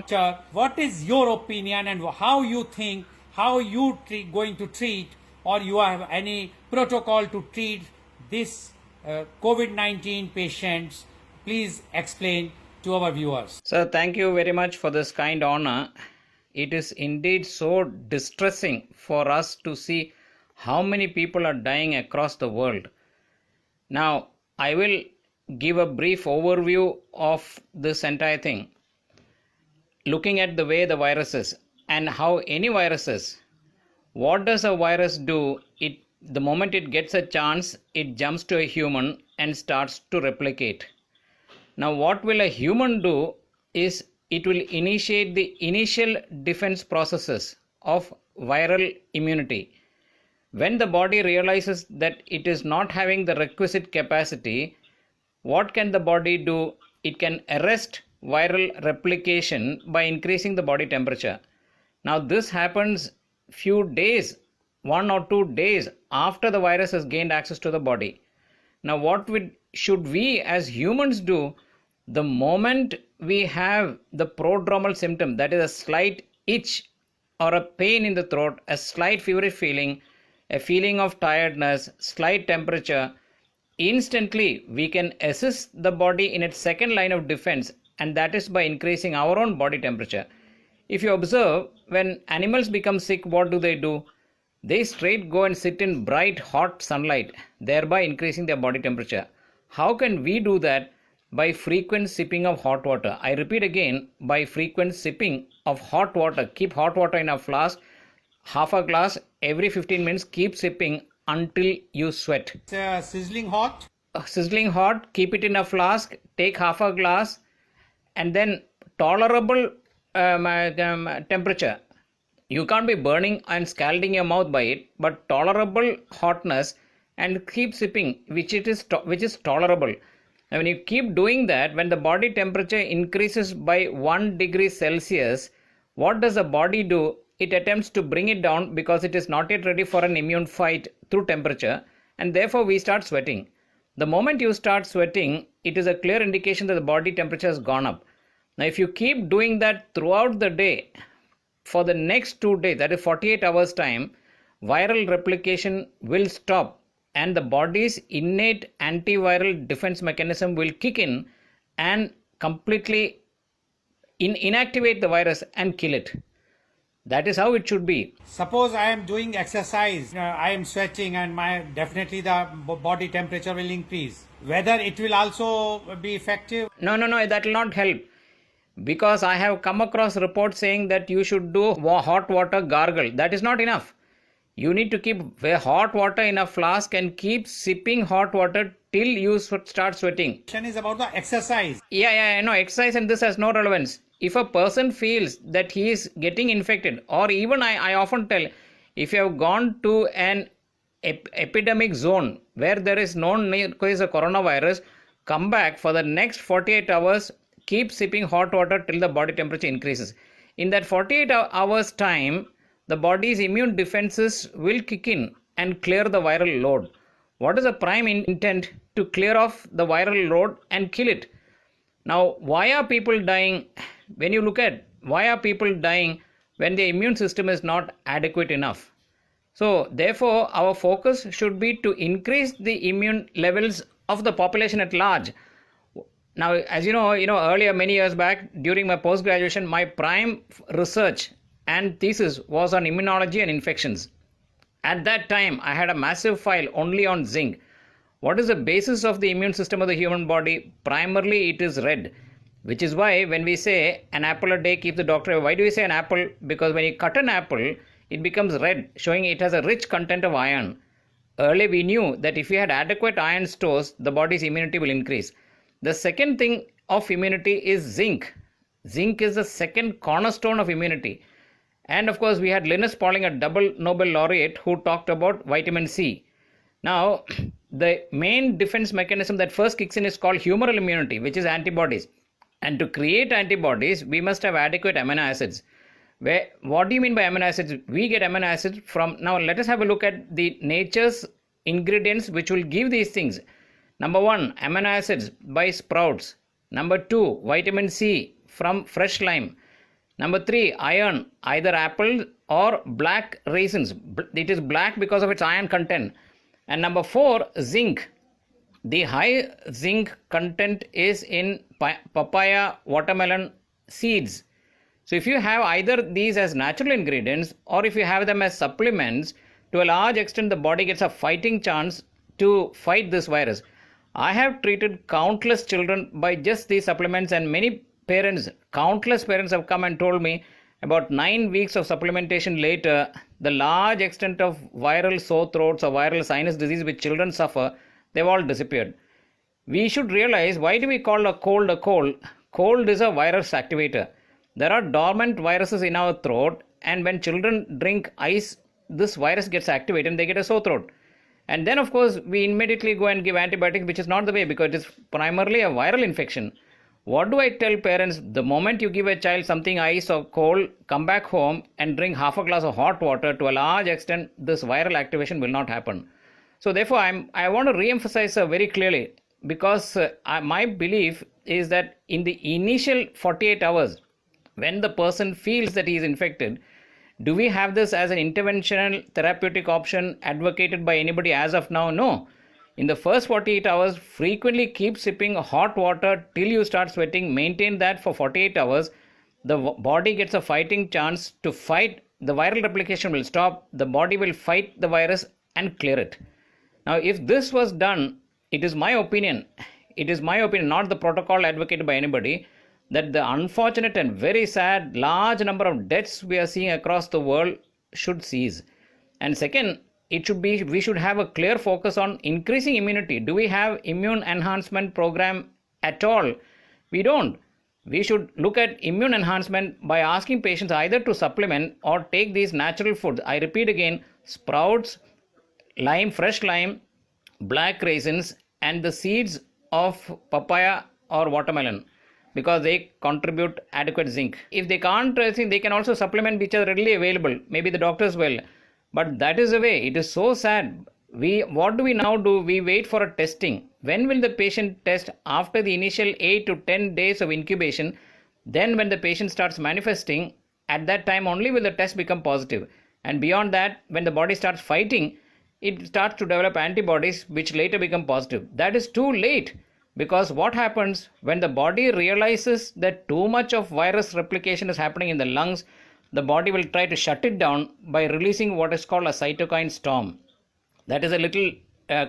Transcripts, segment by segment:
Sir, what is your opinion and how you think, how you going to treat, or you have any protocol to treat this COVID-19 patients? Please explain to our viewers. Sir, thank you very much for this kind honor. It is indeed so distressing for us to see how many people are dying across the world. Now, I will give a brief overview of this entire thing. Looking at the way the virus is and how any virus is, what does a virus do? The moment it gets a chance, it jumps to a human and starts to replicate. Now, what will a human do is it will initiate the initial defense processes of viral immunity. When the body realizes that it is not having the requisite capacity, what can the body do? It can arrest viral replication by increasing the body temperature. Now, this happens few days, 1 or 2 days after the virus has gained access to the body. Now, what should we as humans do? The moment we have the prodromal symptom, that is a slight itch or a pain in the throat, a slight feverish feeling, a feeling of tiredness, slight temperature, instantly we can assist the body in its second line of defense, and that is by increasing our own body temperature. If you observe, when animals become sick, what do? They straight go and sit in bright hot sunlight, thereby increasing their body temperature. How can we do that? By frequent sipping of hot water. I repeat again, by frequent sipping of hot water. Keep hot water in a flask, half a glass every 15 minutes. Keep sipping until you sweat. It's sizzling hot? Sizzling hot, keep it in a flask, take half a glass, and then tolerable temperature. You can't be burning and scalding your mouth by it, but tolerable hotness, and keep sipping, which is tolerable. And when you keep doing that, when the body temperature increases by 1 degree Celsius, what does the body do? It attempts to bring it down because it is not yet ready for an immune fight through temperature, and therefore we start sweating. The moment you start sweating, it is a clear indication that the body temperature has gone up. Now, if you keep doing that throughout the day, for the next 2 days, that is 48 hours time, viral replication will stop and the body's innate antiviral defense mechanism will kick in and completely inactivate the virus and kill it. That is how it should be. Suppose I am doing exercise, I am sweating, and definitely the body temperature will increase. Whether it will also be effective? No, that will not help. Because I have come across reports saying that you should do hot water gargle. That is not enough. You need to keep hot water in a flask and keep sipping hot water till you start sweating. Question is about the exercise. Yeah, no, exercise and this has no relevance. If a person feels that he is getting infected, or even I often tell, if you have gone to an epidemic zone where there is known case of coronavirus, come back for the next 48 hours, keep sipping hot water till the body temperature increases. In that 48 hours time, the body's immune defenses will kick in and clear the viral load. What is the prime intent? To clear off the viral load and kill it. Now, why are people dying? When you look at why are people dying when the immune system is not adequate enough? So, therefore, our focus should be to increase the immune levels of the population at large. Now, as you know, earlier, many years back, during my post-graduation, my prime research and thesis was on immunology and infections. At that time, I had a massive file only on zinc. What is the basis of the immune system of the human body? Primarily, it is red, which is why when we say an apple a day keeps the doctor away. Why do we say an apple? Because when you cut an apple, it becomes red, showing it has a rich content of iron. Earlier, we knew that if we had adequate iron stores, the body's immunity will increase. The second thing of immunity is zinc. Zinc is the second cornerstone of immunity. And of course, we had Linus Pauling, a double Nobel laureate, who talked about vitamin C. Now, the main defense mechanism that first kicks in is called humoral immunity, which is antibodies. And to create antibodies, we must have adequate amino acids. What do you mean by amino acids? We get amino acids from... Now, let us have a look at the nature's ingredients which will give these things. Number 1, amino acids by sprouts. Number 2, vitamin C from fresh lime. Number 3, iron, either apple or black raisins. It is black because of its iron content. And number 4, zinc. The high zinc content is in papaya, watermelon seeds. So if you have either these as natural ingredients or if you have them as supplements, to a large extent the body gets a fighting chance to fight this virus. I have treated countless children by just these supplements, and many parents, countless parents have come and told me about 9 weeks of supplementation later, the large extent of viral sore throats or viral sinus disease which children suffer, they've all disappeared. We should realize, why do we call a cold a cold? Cold is a virus activator. There are dormant viruses in our throat, and when children drink ice, this virus gets activated and they get a sore throat. And then, of course, we immediately go and give antibiotics, which is not the way because it is primarily a viral infection. What do I tell parents? The moment you give a child something ice or cold, come back home and drink half a glass of hot water. To a large extent, this viral activation will not happen. So therefore, I want to re-emphasize very clearly, because my belief is that in the initial 48 hours, when the person feels that he is infected, do we have this as an interventional therapeutic option advocated by anybody as of now? No. In the first 48 hours, frequently keep sipping hot water till you start sweating. Maintain that for 48 hours. The body gets a fighting chance to fight. The viral replication will stop. The body will fight the virus and clear it. Now, if this was done, it is my opinion, not the protocol advocated by anybody, that the unfortunate and very sad large number of deaths we are seeing across the world should cease. And second, we should have a clear focus on increasing immunity. Do we have immune enhancement program at all? We don't. We should look at immune enhancement by asking patients either to supplement or take these natural foods. I repeat again, sprouts, lime, fresh lime, black raisins, and the seeds of papaya or watermelon, because they contribute adequate zinc. If they can't, they can also supplement which are readily available. Maybe the doctors will. But that is the way. It is so sad. What do we now do? We wait for a testing. When will the patient test? After the initial 8 to 10 days of incubation. Then when the patient starts manifesting, at that time only will the test become positive. And beyond that, when the body starts fighting, it starts to develop antibodies which later become positive. That is too late. Because what happens when the body realizes that too much of virus replication is happening in the lungs, the body will try to shut it down by releasing what is called a cytokine storm. That is a little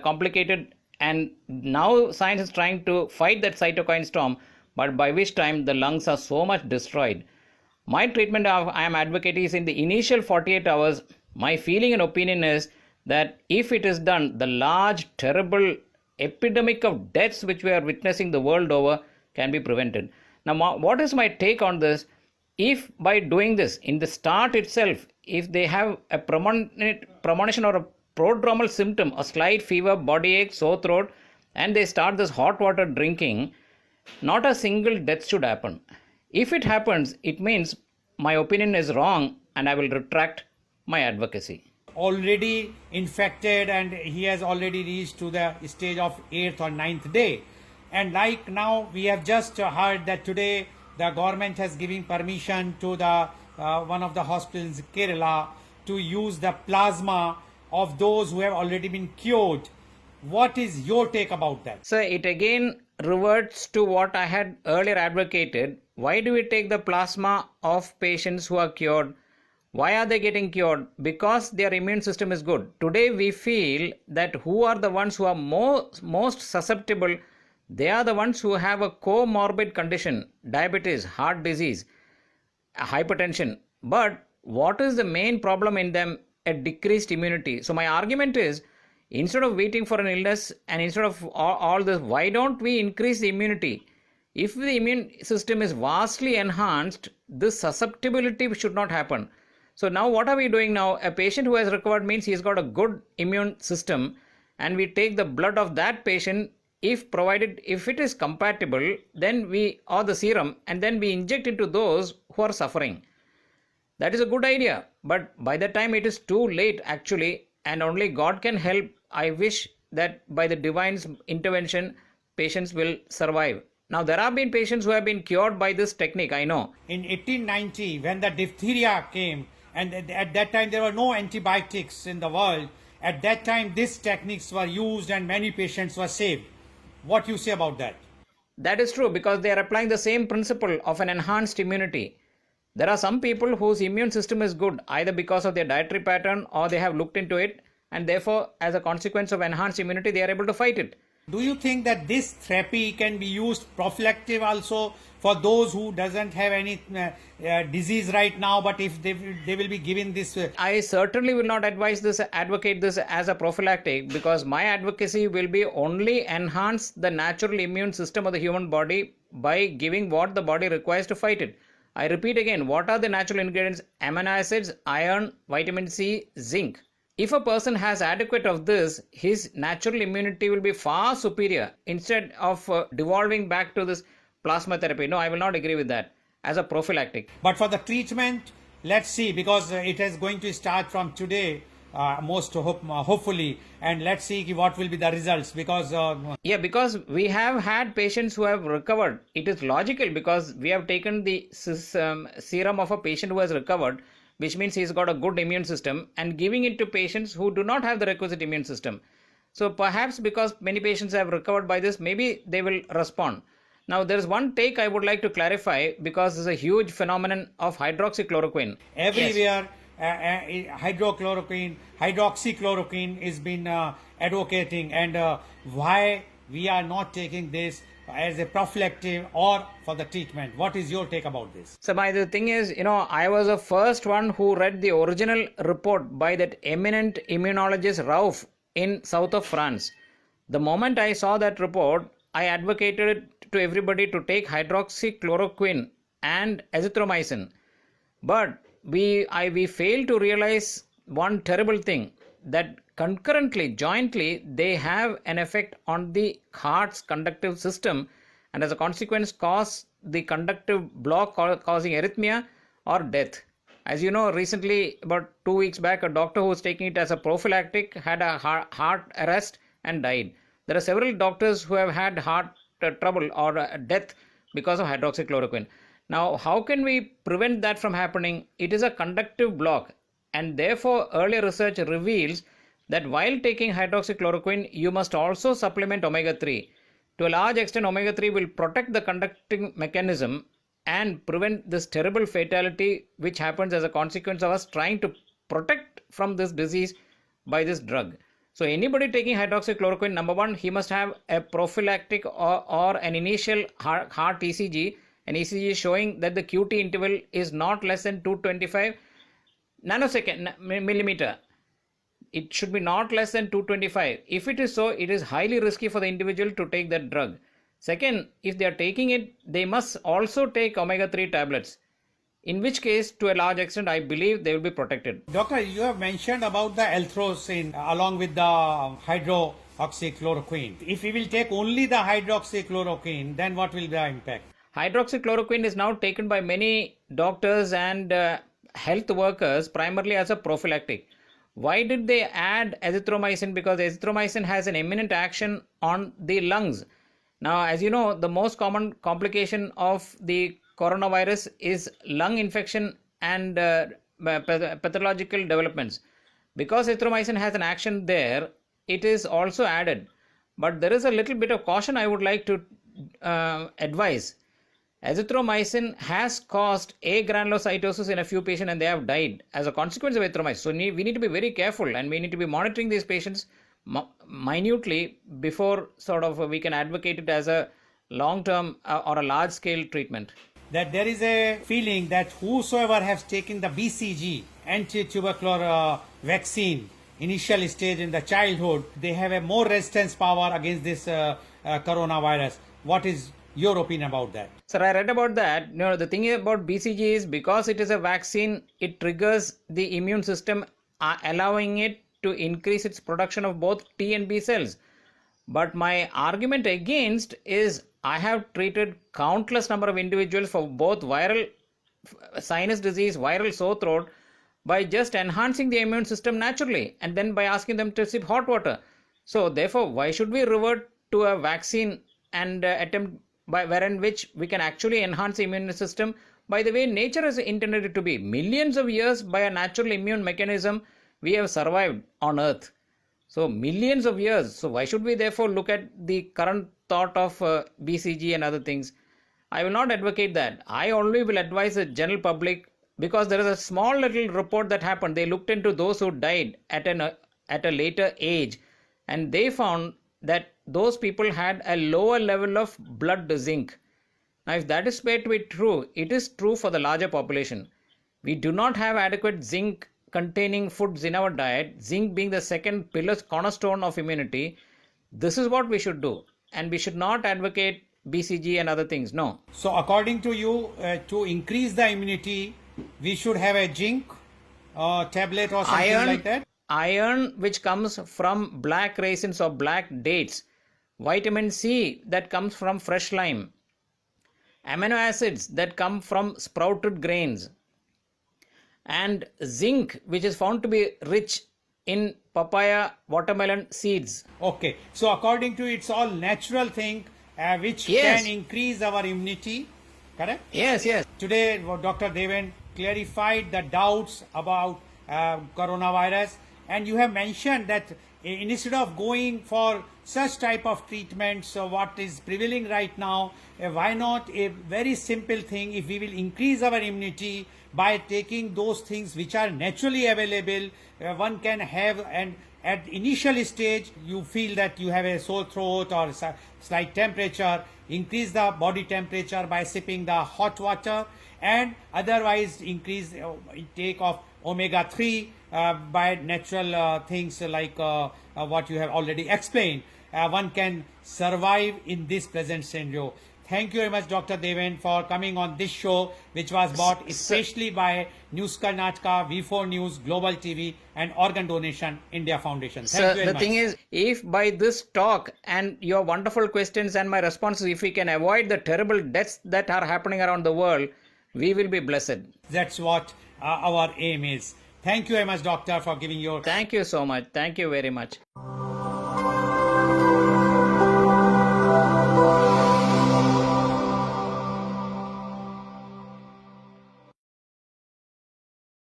complicated, and now science is trying to fight that cytokine storm, but by which time the lungs are so much destroyed. My treatment I am advocating is in the initial 48 hours. My feeling and opinion is that if it is done, the large, terrible epidemic of deaths which we are witnessing the world over can be prevented. Now, what is my take on this? If by doing this in the start itself, if they have a premonition or a prodromal symptom, a slight fever, body ache, sore throat, and they start this hot water drinking, not a single death should happen. If it happens, it means my opinion is wrong and I will retract my advocacy. Already infected and he has already reached to the stage of 8th or 9th day. And like now we have just heard that today the government has given permission to the one of the hospitals in Kerala to use the plasma of those who have already been cured. What is your take about that? So it again reverts to what I had earlier advocated. Why do we take the plasma of patients who are cured? Why are they getting cured? Because their immune system is good. Today we feel that who are the ones who are most susceptible? They are the ones who have a comorbid condition, diabetes, heart disease, hypertension. But what is the main problem in them? A decreased immunity. So my argument is, instead of waiting for an illness and instead of all this, why don't we increase the immunity? If the immune system is vastly enhanced, this susceptibility should not happen. So now what are we doing now? A patient who has recovered means he's got a good immune system, and we take the blood of that patient, if it is compatible, then or the serum, and then we inject it to those who are suffering. That is a good idea, but by the time it is too late actually, and only God can help. I wish that by the divine's intervention, patients will survive. Now, there have been patients who have been cured by this technique, I know. In 1890, when the diphtheria came, and at that time there were no antibiotics in the world, at that time these techniques were used and many patients were saved. What you say about that? That is true because they are applying the same principle of an enhanced immunity. There are some people whose immune system is good either because of their dietary pattern or they have looked into it, and therefore, as a consequence of enhanced immunity, they are able to fight it. Do you think that this therapy can be used prophylactic also for those who doesn't have any disease right now, but if they will be given this? I certainly will not advocate this as a prophylactic, because my advocacy will be only enhance the natural immune system of the human body by giving what the body requires to fight it. I repeat again, what are the natural ingredients? Amino acids, iron, vitamin C, zinc. If a person has adequate of this, his natural immunity will be far superior instead of devolving back to this plasma therapy. No, I will not agree with that as a prophylactic. But for the treatment, let's see, because it is going to start from today, hopefully, and let's see what will be the results. Because because we have had patients who have recovered. It is logical because we have taken the serum of a patient who has recovered, which means he's got a good immune system, and giving it to patients who do not have the requisite immune system. So perhaps because many patients have recovered by this, maybe they will respond. Now, there is one take I would like to clarify, because there's a huge phenomenon of hydroxychloroquine. Everywhere, hydroxychloroquine is been advocating, and why we are not taking this as a prophylactic or for the treatment. What is your take about this? So the thing is, I was the first one who read the original report by that eminent immunologist Rauf in south of France. The moment I saw that report, I advocated to everybody to take hydroxychloroquine and azithromycin. But we failed to realize one terrible thing, that concurrently, jointly, they have an effect on the heart's conductive system, and as a consequence cause the conductive block causing arrhythmia or death. As you know, recently, about 2 weeks back, a doctor who was taking it as a prophylactic had a heart arrest and died. There are several doctors who have had heart trouble or death because of hydroxychloroquine. Now, how can we prevent that from happening? It is a conductive block, and therefore earlier research reveals that while taking hydroxychloroquine, you must also supplement omega-3. To a large extent, omega-3 will protect the conducting mechanism and prevent this terrible fatality which happens as a consequence of us trying to protect from this disease by this drug. So anybody taking hydroxychloroquine, number one, he must have a prophylactic or an initial heart ECG, an ECG showing that the QT interval is not less than 225 nanosecond millimeter. It should be not less than 225. If it is so, it is highly risky for the individual to take that drug. Second, if they are taking it, they must also take omega-3 tablets. In which case, to a large extent, I believe they will be protected. Doctor, you have mentioned about the L-throcin along with the hydroxychloroquine. If we will take only the hydroxychloroquine, then what will be the impact? Hydroxychloroquine is now taken by many doctors and health workers primarily as a prophylactic. Why did they add azithromycin? Because azithromycin has an eminent action on the lungs. Now, as you know, the most common complication of the coronavirus is lung infection and pathological developments. Because azithromycin has an action there, it is also added. But there is a little bit of caution I would like to advise. Azithromycin has caused agranulocytosis in a few patients and they have died as a consequence of azithromycin. So we need to be very careful and we need to be monitoring these patients minutely before we can advocate it as a long-term or a large-scale treatment. That there is a feeling that whosoever has taken the BCG, anti-tubercular vaccine, initial stage in the childhood, they have a more resistance power against this coronavirus. What is your opinion about that? Sir, I read about that. The thing about BCG is because it is a vaccine, it triggers the immune system, allowing it to increase its production of both T and B cells. But my argument against is I have treated countless number of individuals for both viral sinus disease, viral sore throat by just enhancing the immune system naturally and then by asking them to sip hot water. So therefore, why should we revert to a vaccine and attempt by wherein which we can actually enhance the immune system by the way nature has intended it to be. Millions of years by a natural immune mechanism we have survived on earth. So millions of years. So why should we therefore look at the current thought of BCG and other things? I will not advocate that. I only will advise the general public, because there is a small little report that happened. They looked into those who died at a later age, and they found that those people had a lower level of blood zinc. Now, if that is said to be true, it is true for the larger population. We do not have adequate zinc containing foods in our diet, zinc being the second pillar cornerstone of immunity. This is what we should do, and we should not advocate BCG and other things. No. So according to you, to increase the immunity, we should have a zinc tablet or something like that? Iron, which comes from black raisins or black dates. Vitamin C, that comes from fresh lime. Amino acids, that come from sprouted grains. And zinc, which is found to be rich in papaya, watermelon seeds. Okay. So according to you, it's all natural thing which Yes. can increase our immunity. Correct? Yes, yes. Today, Dr. Devan clarified the doubts about coronavirus, and you have mentioned that instead of going for such type of treatments, what is prevailing right now, why not a very simple thing? If we will increase our immunity by taking those things which are naturally available, one can have, and at initial stage you feel that you have a sore throat or slight temperature, increase the body temperature by sipping the hot water, and otherwise increase intake of omega-3 by natural things like what you have already explained. One can survive in this present scenario. Thank you very much, Dr. Devan, for coming on this show, which was brought especially by News Karnataka, V4 News, Global TV, and Organ Donation India Foundation. Thank you very The much. thing is, if by this talk and your wonderful questions and my responses, if we can avoid the terrible deaths that are happening around the world, we will be blessed. That's what our aim is. Thank you very much, Doctor, for giving your... Thank you so much. Thank you very much.